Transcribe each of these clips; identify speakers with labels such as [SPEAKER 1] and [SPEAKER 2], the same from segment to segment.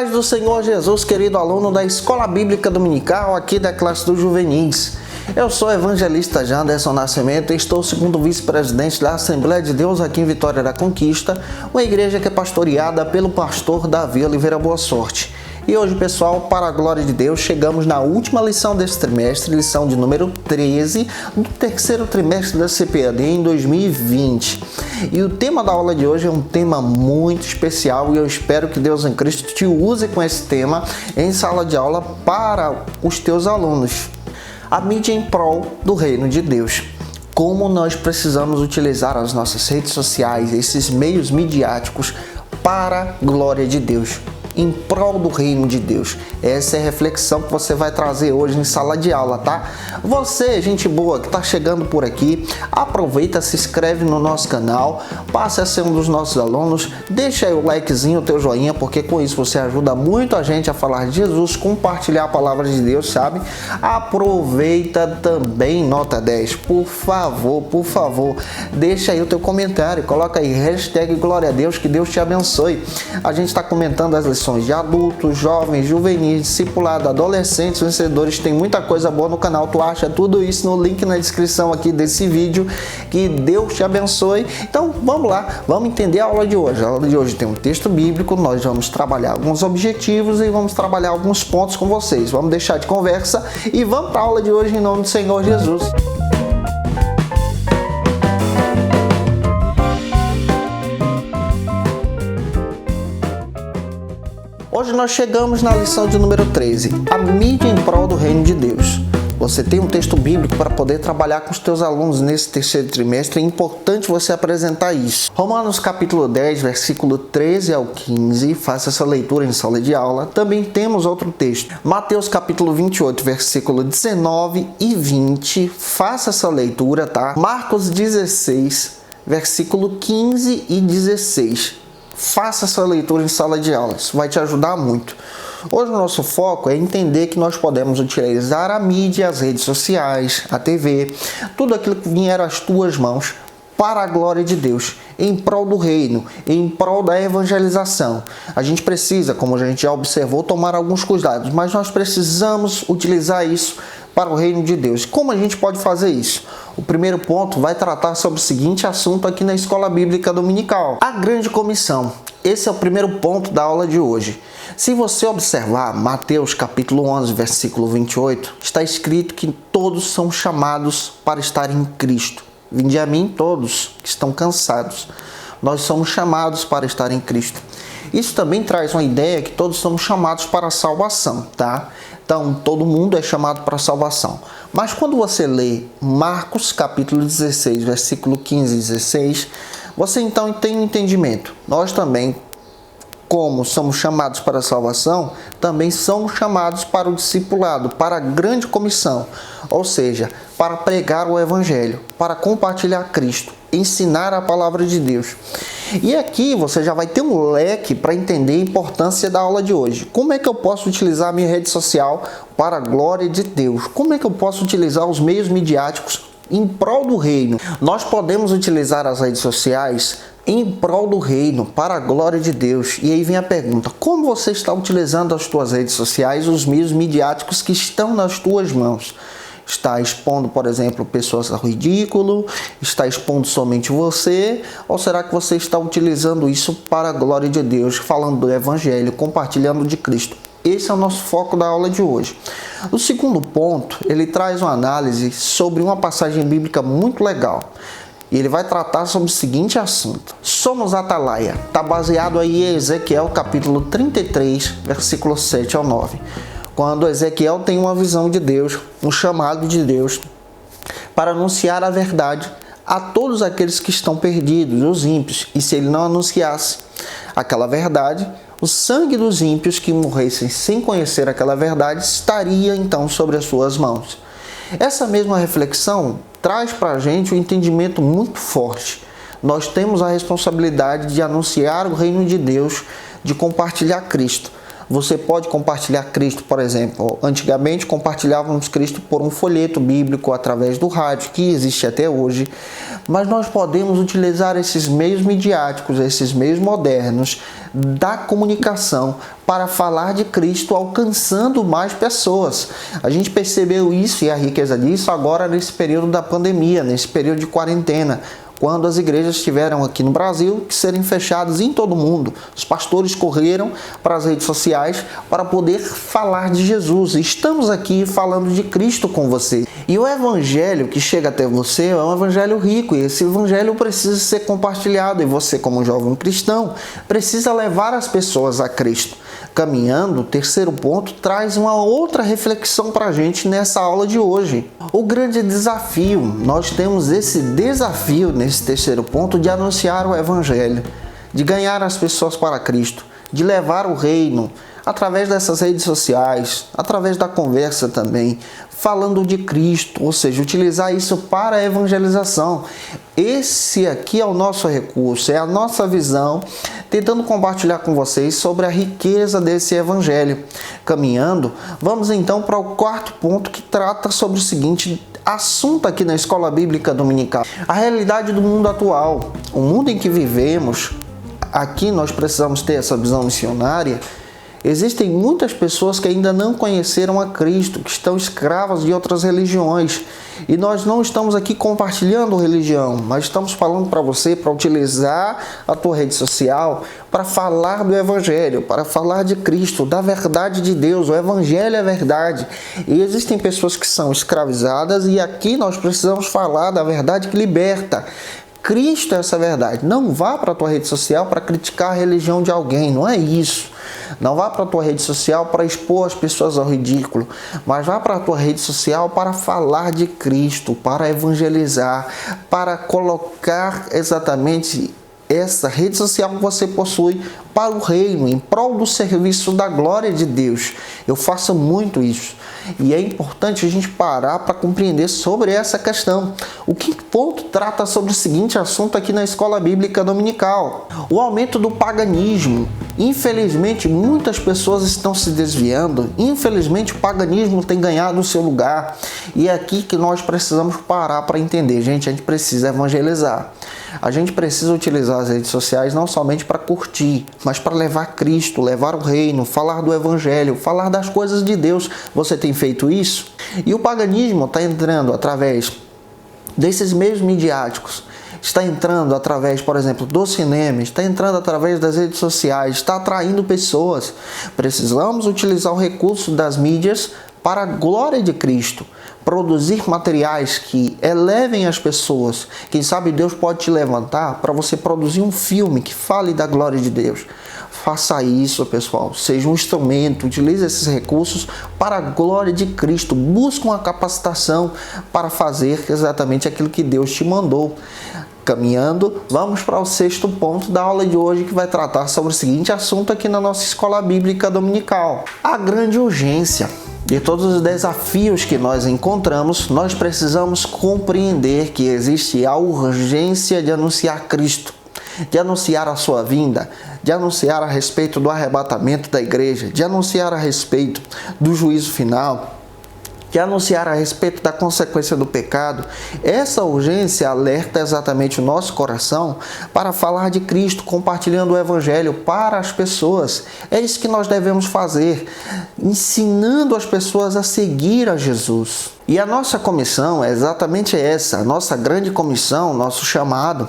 [SPEAKER 1] paz do Senhor Jesus, querido aluno da Escola Bíblica Dominical, aqui da classe dos juvenis. Eu sou o evangelista Janderson Nascimento e estou segundo vice-presidente da Assembleia de Deus aqui em Vitória da Conquista, uma igreja que é pastoreada pelo pastor Davi Oliveira Boa Sorte. E hoje, pessoal, para a glória de Deus, chegamos na última lição desse trimestre, lição de número 13, do terceiro trimestre da CPAD em 2020. E o tema da aula de hoje é um tema muito especial e eu espero que Deus em Cristo te use com esse tema em sala de aula para os teus alunos. A mídia em prol do reino de Deus. Como nós precisamos utilizar as nossas redes sociais, esses meios midiáticos para a glória de Deus, em prol do reino de Deus. Essa é a reflexão que você vai trazer hoje em sala de aula, tá? Você, gente boa, que está chegando por aqui, aproveita, se inscreve no nosso canal, passe a ser um dos nossos alunos, deixa aí o likezinho, o teu joinha, porque com isso você ajuda muito a gente a falar de Jesus, compartilhar a palavra de Deus, sabe? Aproveita também, nota 10, por favor, deixa aí o teu comentário, coloca aí, hashtag Glória a Deus, que Deus te abençoe. A gente está comentando as lições de adultos, jovens, juvenis, discipulado, adolescentes, vencedores, tem muita coisa boa no canal, tu acha tudo isso no link na descrição aqui desse vídeo, que Deus te abençoe. Então vamos lá, vamos entender a aula de hoje. A aula de hoje tem um texto bíblico, nós vamos trabalhar alguns objetivos e vamos trabalhar alguns pontos com vocês. Vamos deixar de conversa e vamos para a aula de hoje em nome do Senhor Jesus. Hoje nós chegamos na lição de número 13, a mídia em prol do reino de Deus. Você tem um texto bíblico para poder trabalhar com os teus alunos nesse terceiro trimestre, é importante você apresentar isso. Romanos capítulo 10, versículo 13 ao 15, faça essa leitura em sala de aula. Também temos outro texto, Mateus capítulo 28, versículo 19 e 20, faça essa leitura, tá? Marcos 16, versículo 15 e 16. Faça essa leitura em sala de aula, isso vai te ajudar muito. Hoje o nosso foco é entender que nós podemos utilizar a mídia, as redes sociais, a TV, tudo aquilo que vier às tuas mãos para a glória de Deus, em prol do reino, em prol da evangelização. A gente precisa, como a gente já observou, tomar alguns cuidados, mas nós precisamos utilizar isso para o reino de Deus. Como a gente pode fazer isso? O primeiro ponto vai tratar sobre o seguinte assunto aqui na Escola Bíblica Dominical: a Grande Comissão. Esse é o primeiro ponto da aula de hoje. Se você observar Mateus capítulo 11, versículo 28, está escrito que todos são chamados para estar em Cristo. Vinde a mim todos que estão cansados. Nós somos chamados para estar em Cristo. Isso também traz uma ideia que todos somos chamados para a salvação, tá? Então, todo mundo é chamado para a salvação. Mas quando você lê Marcos capítulo 16, versículo 15 e 16, você então tem um entendimento. Nós também, como somos chamados para a salvação, também somos chamados para o discipulado, para a grande comissão, ou seja, para pregar o evangelho, para compartilhar Cristo, ensinar a palavra de Deus. E aqui você já vai ter um leque para entender a importância da aula de hoje. Como é que eu posso utilizar a minha rede social para a glória de Deus? Como é que eu posso utilizar os meios midiáticos em prol do reino? Nós podemos utilizar as redes sociais em prol do reino, para a glória de Deus. E aí vem a pergunta: como você está utilizando as tuas redes sociais, os meios midiáticos que estão nas tuas mãos? Está expondo, por exemplo, pessoas ao ridículo? Está expondo somente você? Ou será que você está utilizando isso para a glória de Deus, falando do evangelho, compartilhando de Cristo? Esse é o nosso foco da aula de hoje. O segundo ponto, ele traz uma análise sobre uma passagem bíblica muito legal. E ele vai tratar sobre o seguinte assunto: somos atalaia. Está baseado aí em Ezequiel capítulo 33, versículo 7 ao 9. Quando Ezequiel tem uma visão de Deus, um chamado de Deus, para anunciar a verdade a todos aqueles que estão perdidos, os ímpios. E se ele não anunciasse aquela verdade, o sangue dos ímpios que morressem sem conhecer aquela verdade estaria então sobre as suas mãos. Essa mesma reflexão traz para a gente um entendimento muito forte. Nós temos a responsabilidade de anunciar o reino de Deus, de compartilhar Cristo. Você pode compartilhar Cristo, por exemplo. Antigamente compartilhávamos Cristo por um folheto bíblico através do rádio, que existe até hoje. Mas nós podemos utilizar esses meios midiáticos, esses meios modernos da comunicação para falar de Cristo, alcançando mais pessoas. A gente percebeu isso e a riqueza disso agora nesse período da pandemia, nesse período de quarentena, quando as igrejas tiveram aqui no Brasil que serem fechadas em todo o mundo. Os pastores correram para as redes sociais para poder falar de Jesus. Estamos aqui falando de Cristo com você. E o evangelho que chega até você é um evangelho rico, e esse evangelho precisa ser compartilhado, e você, como jovem cristão, precisa levar as pessoas a Cristo. Caminhando, o terceiro ponto traz uma outra reflexão para a gente nessa aula de hoje. O grande desafio, nós temos esse desafio nesse terceiro ponto de anunciar o evangelho, de ganhar as pessoas para Cristo, de levar o reino através dessas redes sociais, através da conversa também, falando de Cristo, ou seja, utilizar isso para a evangelização. Esse aqui é o nosso recurso, é a nossa visão, tentando compartilhar com vocês sobre a riqueza desse evangelho. Caminhando, vamos então para o quarto ponto, que trata sobre o seguinte assunto aqui na Escola Bíblica Dominical: a realidade do mundo atual, o mundo em que vivemos. Aqui nós precisamos ter essa visão missionária. Existem muitas pessoas que ainda não conheceram a Cristo, que estão escravas de outras religiões. E nós não estamos aqui compartilhando religião, mas estamos falando para você para utilizar a tua rede social para falar do Evangelho, para falar de Cristo, da verdade de Deus. O Evangelho é verdade. E existem pessoas que são escravizadas, e aqui nós precisamos falar da verdade que liberta. Cristo é essa verdade. Não vá para a tua rede social para criticar a religião de alguém, não é isso. Não vá para a tua rede social para expor as pessoas ao ridículo, mas vá para a tua rede social para falar de Cristo, para evangelizar, para colocar exatamente essa rede social que você possui para o reino, em prol do serviço da glória de Deus. Eu faço muito isso. E é importante a gente parar para compreender sobre essa questão. O quinto ponto trata sobre o seguinte assunto aqui na Escola Bíblica Dominical: o aumento do paganismo. Infelizmente, muitas pessoas estão se desviando. Infelizmente, o paganismo tem ganhado o seu lugar. E é aqui que nós precisamos parar para entender. Gente, a gente precisa evangelizar. A gente precisa utilizar as redes sociais não somente para curtir, mas para levar Cristo, levar o reino, falar do Evangelho, falar das coisas de Deus. Você tem feito isso? E o paganismo está entrando através desses meios midiáticos, está entrando através, por exemplo, do cinema, está entrando através das redes sociais, está atraindo pessoas. Precisamos utilizar o recurso das mídias para a glória de Cristo, produzir materiais que elevem as pessoas. Quem sabe Deus pode te levantar para você produzir um filme que fale da glória de Deus. Faça isso, pessoal. Seja um instrumento, utilize esses recursos para a glória de Cristo. Busque uma capacitação para fazer exatamente aquilo que Deus te mandou. Caminhando, vamos para o sexto ponto da aula de hoje, que vai tratar sobre o seguinte assunto aqui na nossa Escola Bíblica Dominical: a grande urgência. De todos os desafios que nós encontramos, nós precisamos compreender que existe a urgência de anunciar Cristo, de anunciar a sua vinda, de anunciar a respeito do arrebatamento da igreja, de anunciar a respeito do juízo final, de anunciar a respeito da consequência do pecado. Essa urgência alerta exatamente o nosso coração para falar de Cristo, compartilhando o Evangelho para as pessoas. É isso que nós devemos fazer, ensinando as pessoas a seguir a Jesus. E a nossa comissão é exatamente essa, a nossa grande comissão, nosso chamado,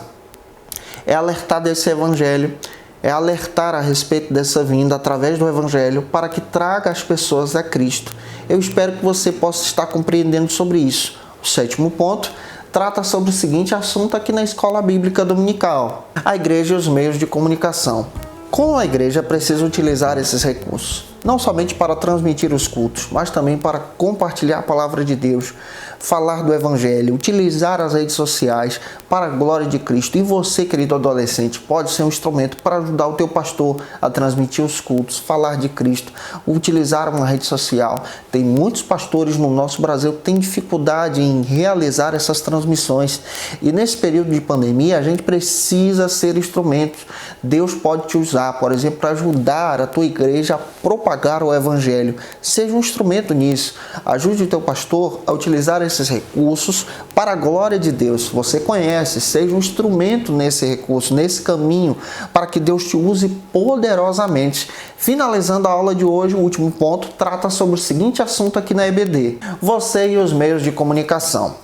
[SPEAKER 1] é alertar desse Evangelho, é alertar a respeito dessa vinda através do Evangelho para que traga as pessoas a Cristo. Eu espero que você possa estar compreendendo sobre isso. O sétimo ponto trata sobre o seguinte assunto aqui na Escola Bíblica Dominical: a igreja e os meios de comunicação. Como a igreja precisa utilizar esses recursos? Não somente para transmitir os cultos, mas também para compartilhar a palavra de Deus, falar do Evangelho, utilizar as redes sociais para a glória de Cristo. E você, querido adolescente, pode ser um instrumento para ajudar o teu pastor a transmitir os cultos, falar de Cristo, utilizar uma rede social. Tem muitos pastores no nosso Brasil que têm dificuldade em realizar essas transmissões. E nesse período de pandemia, a gente precisa ser instrumentos. Deus pode te usar, por exemplo, para ajudar a tua igreja a propagar propagar o evangelho. Seja um instrumento nisso. Ajude o teu pastor a utilizar esses recursos para a glória de Deus. Você conhece, seja um instrumento nesse recurso, nesse caminho, para que Deus te use poderosamente. Finalizando a aula de hoje, o último ponto trata sobre o seguinte assunto aqui na EBD: você e os meios de comunicação.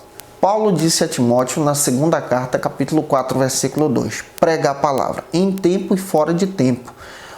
[SPEAKER 1] Paulo disse a Timóteo na segunda carta, capítulo 4, versículo 2, prega a palavra em tempo e fora de tempo.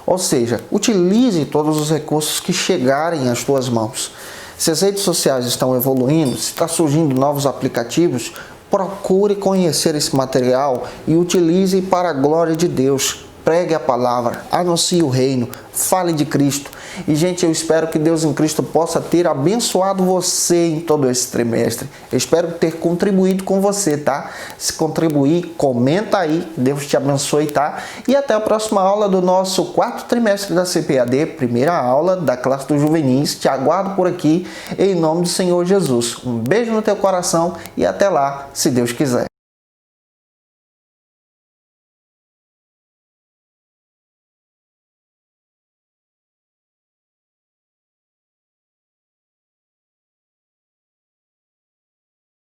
[SPEAKER 1] Ou seja, utilize todos os recursos que chegarem às tuas mãos. Se as redes sociais estão evoluindo, se está surgindo novos aplicativos, procure conhecer esse material e utilize para a glória de Deus. Pregue a palavra, anuncie o reino, fale de Cristo. E, gente, eu espero que Deus em Cristo possa ter abençoado você em todo esse trimestre. Eu espero ter contribuído com você, tá? Se contribuir, comenta aí. Deus te abençoe, tá? E até a próxima aula do nosso quarto trimestre da CPAD, primeira aula da classe dos juvenis. Te aguardo por aqui, em nome do Senhor Jesus. Um beijo no teu coração e até lá, se Deus quiser.